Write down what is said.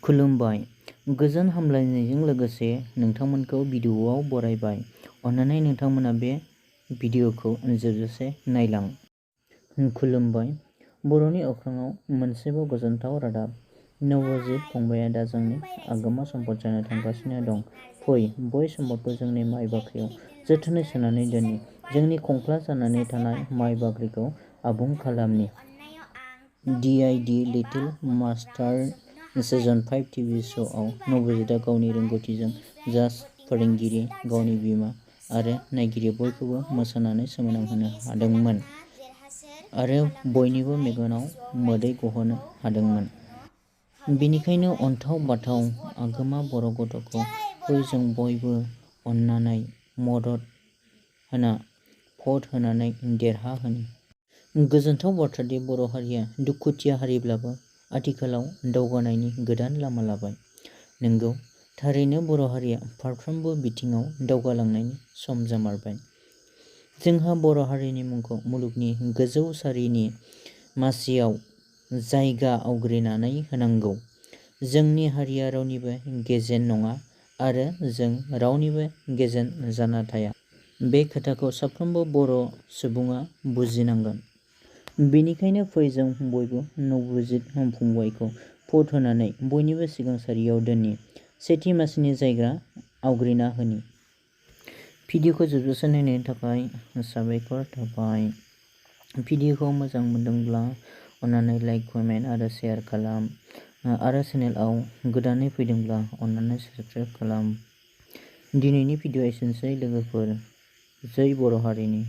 खुलुमबाय। गोजोन हामलायनायजों लोगोसे नोंथांमोनखौ भिडिअ'आव बरायबाय। अन्नानै नोंथांमोना बे भिडिअ'खौ जोबजासे नायलां। खुलुमबाय। बर'नि अख्राङाव मोनसेबाव गोजोनथाव रादाब। नबजित फंबायआ दा जोंनि आगोमा सम्पद जानो थांगासिनो दं। फै, बै सम्पदखौ जोंनि माइ बाख्रियाव जोथोनै सोनानै दोननि। जोंनि खंख्ला जानानै थानाय माइ बाख्रिखौ आबुं खालामनि। The little master season 5 TV श'आव नबजितआ गावनि रोंग'थिजों जाज फोरोंगिरि, गावनि बिमा आरो नायगिरि बयखौबो मोसानानै सोमोनांहोनो हादोंमोन आरो बयनिबो मेगनाव मोदै गहोनो हादोंमोन। बेनिखायनो अनथाव बाथाव आगोमा बर' गथ'खौ फै जों बयबो अननानै मदद होना भट होनानै देरहाहोनि। गोजोनथाव बाथ्रादि बर' हारिया दुखुथिया हारिब्लाबो आथिखालाव दावगानायनि गोदान लामा लाबाय। नंगौ, थारैनो बर' हारिया फारफ्रोमबो बिथिङाव दावगालांनायनि सम जामारबाय। जोंहा बर' हारिनि मुंखौ मुलुगनि गोजौ सारिनि मासियाव जायगा आवग्रिनानै होनांगौ। जोंनि हारिया रावनिबो गेजेन नङा आरो जों रावनिबो गेजेन जाना थाया। बे खोथाखौ साफ्रोमबो बर' सुबुङा बुजिनांगोन। बेनिखायनो फै जों बयबो नबजित फंबायखौ भट होनानै बयनिबो सिगां सारियाव दोननि, सेथि मासिनि जायगा आवग्रिना होनि। भिडिअ'खौ जोबजासे नायनायनि थाखाय साबायखर थाबाय। भिडिअ'खौ मोजां मोनदोंब्ला अन्नानै लाइक, कमेन्ट आरो शेयार खालाम आरो चेनेलआव गोदानै फैदोंब्ला अन्नानै साबस्क्राइब खालाम। दिनैनि भिडिअ'आ एसेनोसै लोगोफोर। जै बर' हारिनि।